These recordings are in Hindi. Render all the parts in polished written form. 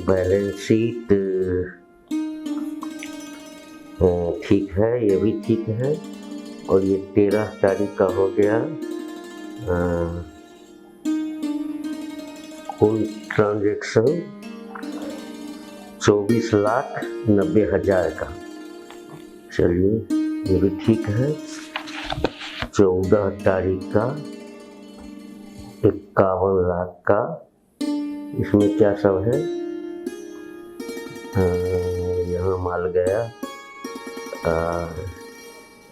बैलेंस शीट ठीक है, ये भी ठीक है। और ये 13 तारीख का हो गया। कुल ट्रांजेक्शन 24,90,000 का। चलिए ये भी ठीक है। 14 तारीख का 51 लाख का। इसमें क्या सब है? यहाँ माल गया,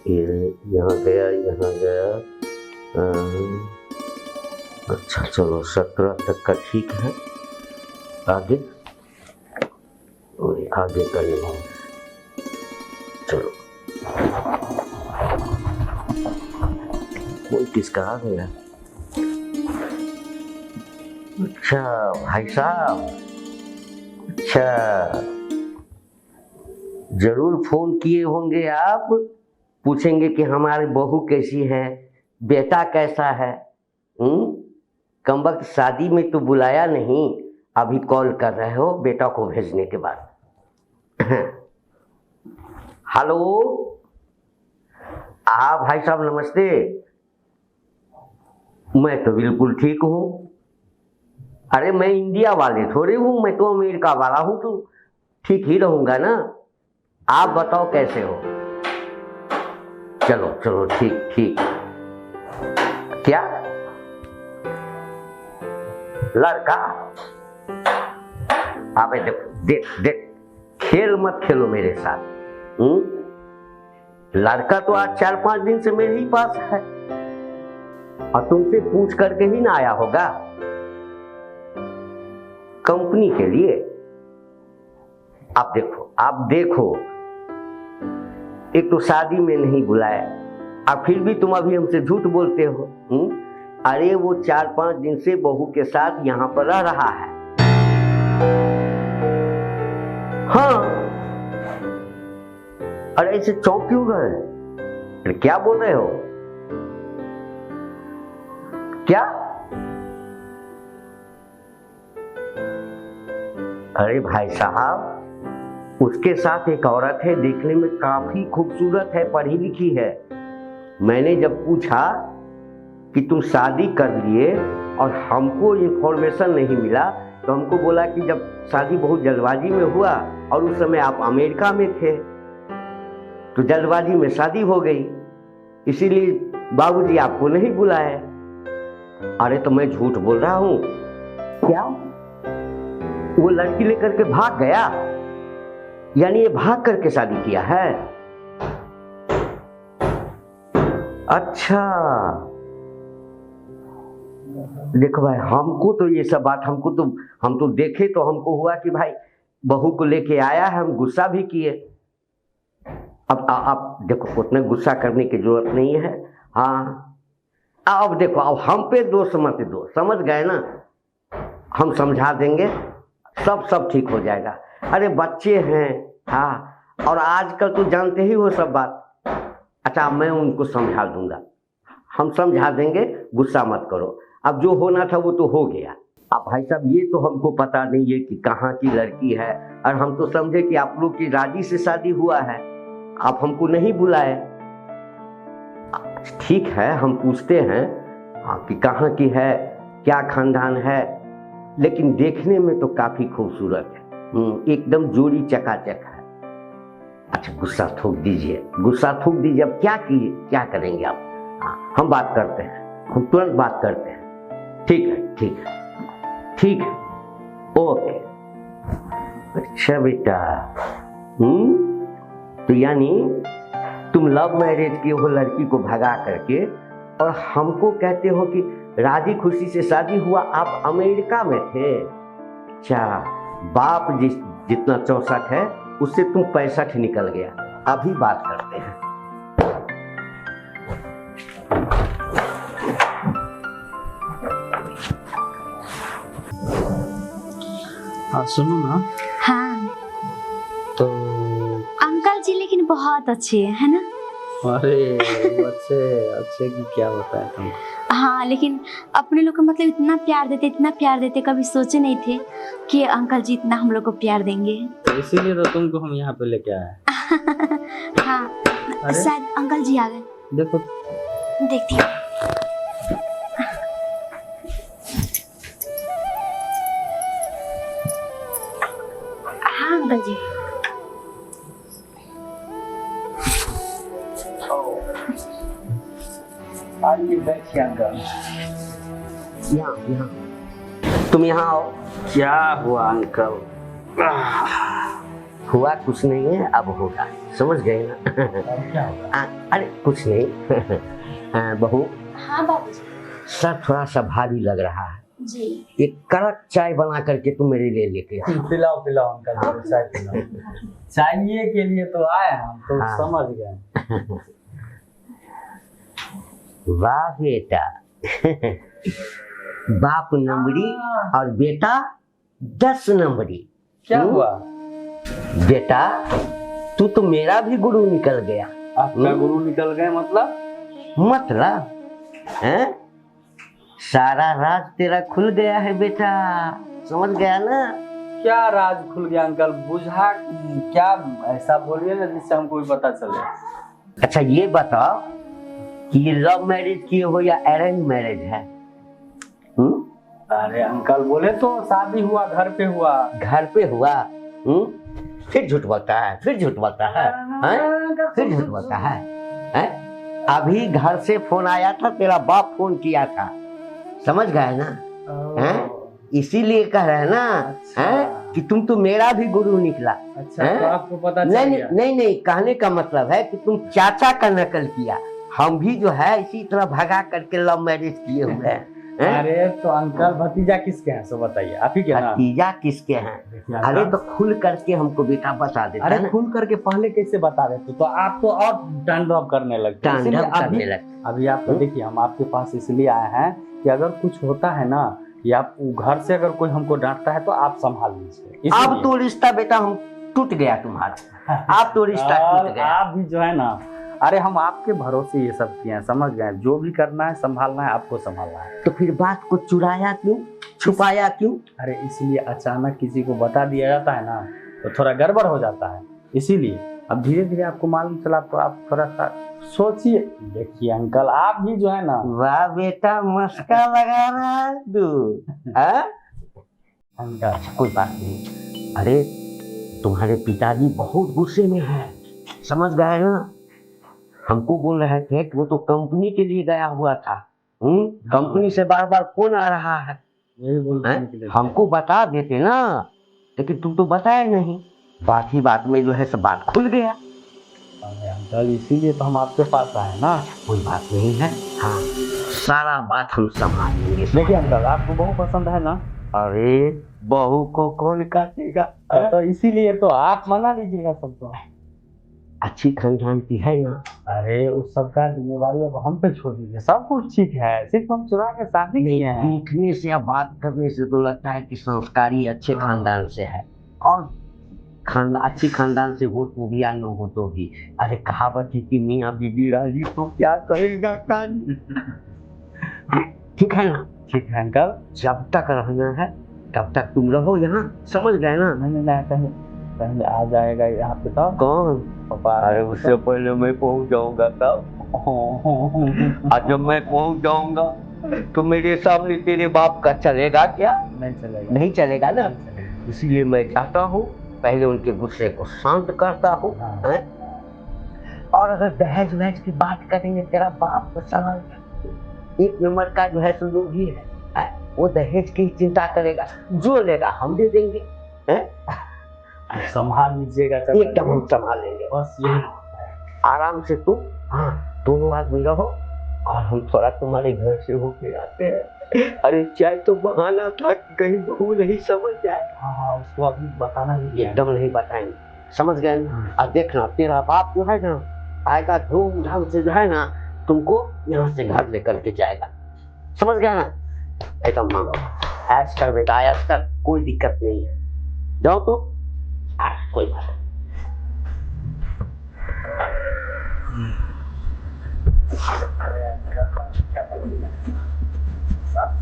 ये यहाँ गया, यहाँ गया। अच्छा चलो 17 तक का ठीक है। आगे आगे का नहीं। चलो कोई किसका आ गया? अच्छा भाई साहब, अच्छा जरूर फोन किए होंगे आप, पूछेंगे कि हमारी बहू कैसी है, बेटा कैसा है। कमबख्त शादी में तो बुलाया नहीं, अभी कॉल कर रहे हो बेटा को भेजने के बाद। हेलो, हाँ भाई साहब नमस्ते। मैं तो बिल्कुल ठीक हूँ। अरे मैं इंडिया वाले थोड़े हूँ, मैं तो अमेरिका वाला हूँ, तो ठीक ही रहूंगा ना। आप बताओ कैसे हो? चलो चलो ठीक ठीक। क्या लड़का? अबे देखो, देख देख, खेल मत खेलो मेरे साथ। लड़का तो आज 4-5 दिन से मेरे ही पास है, और तुमसे पूछ करके ही ना आया होगा कंपनी के लिए। आप देखो, एक तो शादी में नहीं बुलाया, और फिर भी तुम अभी हमसे झूठ बोलते हो। अरे वो 4-5 दिन से बहू के साथ यहाँ पर रह रहा है। हाँ, अरे ऐसे चौंक क्यों गए? अरे क्या बोल रहे हो? क्या? अरे भाई साहब, उसके साथ एक औरत है, देखने में काफी खूबसूरत है, पढ़ी लिखी है। मैंने जब पूछा कि तुम शादी कर लिए और हमको इंफॉर्मेशन नहीं मिला, तो हमको बोला कि जब शादी बहुत जल्दबाजी में हुआ और उस समय आप अमेरिका में थे, तो जल्दबाजी में शादी हो गई, इसीलिए बाबूजी आपको नहीं बुलाए। अरे तो मैं झूठ बोल रहा हूँ क्या? वो लड़की लेकर के भाग गया? यानी ये भाग करके शादी किया है? अच्छा देखो भाई, हमको तो ये सब बात, हम तो देखे तो हमको हुआ कि भाई बहू को लेके आया है, हम गुस्सा भी किए। अब आप देखो, उतना गुस्सा करने की जरूरत नहीं है। हाँ अब देखो, अब हम पे दोष मत दो, समझ गए ना? हम समझा देंगे, सब ठीक हो जाएगा। अरे बच्चे हैं। हाँ, और आजकल तो जानते ही हो सब बात। अच्छा मैं उनको समझा दूंगा, हम समझा देंगे, गुस्सा मत करो। अब जो होना था वो तो हो गया। अब भाई साहब ये तो हमको पता नहीं है कि कहाँ की लड़की है, और हम तो समझे कि आप लोग की राजी से शादी हुआ है, आप हमको नहीं बुलाए। ठीक है, हम पूछते हैं कि कहाँ की है, क्या खानदान है, लेकिन देखने में तो काफी खूबसूरत है, एकदम जोड़ी चकाचक है। अच्छा गुस्सा थूक दीजिए। अब क्या करेंगे आप? हाँ, हम बात करते हैं, हम तुरंत बात करते हैं। ठीक है, ओके। अच्छा बेटा, तो यानी तुम लव मैरिज की हो लड़की को भगा करके, और हमको कहते हो कि राजी खुशी से शादी हुआ, आप अमेरिका में थे। अच्छा, बाप जितना 64 है, उससे तुम 65 निकल गया। अभी बात करते हैं। हाँ सुनो ना। हाँ तो अंकल जी लेकिन बहुत अच्छे है ना? अरे अच्छे की क्या बताया तुमको? हाँ, लेकिन अपने लोग को मतलब इतना प्यार देते, कभी सोचे नहीं थे कि अंकल जी इतना हम लोग को प्यार देंगे। तो इसीलिए तो तुमको हम यहाँ पे लेके आए हैं। हाँ, अरे शायद अंकल जी आ गए। देखो, देखती हूँ। हाँ अंकल जी। आइए बैठिए अंकल। यहाँ तुम यहाँ आओ। क्या हुआ अंकल? हुआ कुछ नहीं है, अब होगा, समझ गए ना? अब क्या होगा? अरे कुछ नहीं। बहू, हाँ बाबूजी। सर थोड़ा सा भारी लग रहा है, जी। एक कड़क चाय बना करके तुम मेरे लिए लेके आओ। पिलाओ पिलाओ अंकल, चाय पिलाओ। चाहिए के लिए तो आए हम तो हाँ। समझ गए। वाह बेटा। बाप नंबरी और बेटा 10 नंबरी। क्या हुआ? बेटा तू तो मेरा भी गुरु निकल गया। आपका गुरु निकल गए मतलब हैं? सारा राज तेरा खुल गया है बेटा, समझ गया ना? क्या राज खुल गया अंकल? बुझा क्या? ऐसा बोलिए ना जिससे हमको भी पता चले। अच्छा ये बताओ कि ये लव मैरिज किए हो या अरेंज मैरिज है? अरे अंकल बोले तो शादी हुआ, घर पे हुआ। घर पे हुआ? फिर झूठ बोलता है, फिर झूठ बोलता है, हैं? फिर झूठ बोलता है, हैं? अभी घर से फोन आया था, तेरा बाप फोन किया था, समझ गए ना? हैं? इसीलिए कह रहे हैं ना, हैं? कि तुम तो मेरा भी गुरु निकला। अच्छा तो आपको पता चल गया? नहीं, कहने का मतलब है कि तुम चाचा का नकल किया, हम भी जो है इसी तरह भगा करके लव मैरिज किए हुए हैं। अरे तो अंकल भतीजा किसके हैं सो बताइए, आप ही के ना? भतीजा किसके हैं? अरे तो खुल करके हमको बेटा बता देता। अरे खुल करके पहले कैसे बता देते तो आप तो और टैंडव करने लगते। अभी आप तो देखिए, हम आपके पास इसलिए आए हैं कि अगर कुछ होता है ना या घर से अगर कोई हमको डांटता है तो आप संभाल लीजिए। अब तो रिश्ता बेटा हम टूट गया तुम्हारा, अब तो रिश्ता टूट गया। आप भी जो है ना, अरे हम आपके भरोसे ये सब किए हैं, समझ गए? जो भी करना है संभालना है, आपको संभालना है। तो फिर बात को चुराया क्यों, छुपाया क्यों? अरे इसलिए अचानक किसी को बता दिया जाता है ना तो थोड़ा गड़बड़ हो जाता है, इसीलिए अब धीरे धीरे आपको मालूम चला तो आप थोड़ा सा सोचिए। देखिए अंकल आप भी जो है ना। वाह बेटा, मस्का लगा रहा है तू। अंकल कोई बात नहीं। अरे तुम्हारे पिताजी बहुत गुस्से में है, समझ गए ना? हमको बोल रहे थे कि वो तो कंपनी के लिए गया हुआ था। कंपनी से बार बार फोन आ रहा है, हमको बता देते ना, लेकिन तुम तो बताए नहीं। बात ही बात में जो है सब बात खुल गया। अंकल इसीलिए तो हम आपके पास आए ना। कोई बात नहीं है, हाँ सारा बात हम संभाल लेंगे। देखिए अंकल आपको बहू पसंद है ना? अरे बहू को कौन काटेगा? तो इसीलिए तो आप मना लीजिएगा सबको। अच्छी खानदान की है ना? अरे उस सबका जिम्मेवारी अब हम पे छोड़ दीजिए, सब कुछ ठीक है, सिर्फ हम चुरा के शादी किए हैं। देखने से या बात करने से तो लगता है कि संस्कारी अच्छे खानदान से है, और अच्छी खानदान से हो तो भी या न हो तो भी। अरे कहावत है कि मियाँ बीबी राजी तो क्या करेगा काजी। ठीक है ना? ठीक है अंकल, जब तक रहना है तब तक तुम रहो यहाँ, समझ गए ना? नहीं पहले आ जाएगा यहाँ पे तो। कौन? पापा। अरे उससे पहले मैं पहुँच जाऊंगा तब। आज जब मैं पहुँच जाऊंगा तो मेरे सामने तेरे बाप का चलेगा क्या? नहीं चलेगा ना? इसलिए मैं चाहता हूँ पहले उनके गुस्से को शांत करता हूँ। और अगर दहेज वहेज की बात करेंगे, तेरा बाप तो साला एक नंबर का जो है संदूकी है, वो दहेज की चिंता करेगा, जो लेगा हम दे देंगे। संभाल लीजिएगा, एकदम हम संभाल लेंगे। बस यही आराम से तुम, हाँ दोनों आदमी रहो, और हम थोड़ा तुम्हारे घर से होके आते हैं। अरे चाय तो बहाना था कि कहीं बहू नहीं समझ जाए। हाँ उसको अभी बताना नहीं, एकदम नहीं बताएंगे, समझ गए? अब देखना तेरा बाप जो है ना आएगा धूमधाम से, जो है ना तुमको यहाँ से घर लेकर के जाएगा, समझ गया ना? एकदम मांगो ऐश कर बेटा, ऐश कर, कोई दिक्कत नहीं है, जाओ तो कोई बात नहीं।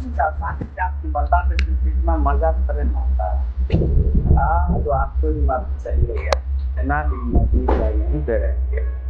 आपको बता देते कितना मजा ट्रेन होता है। तो आपको भी बात सही है ना, यहीं पे रहेंगे।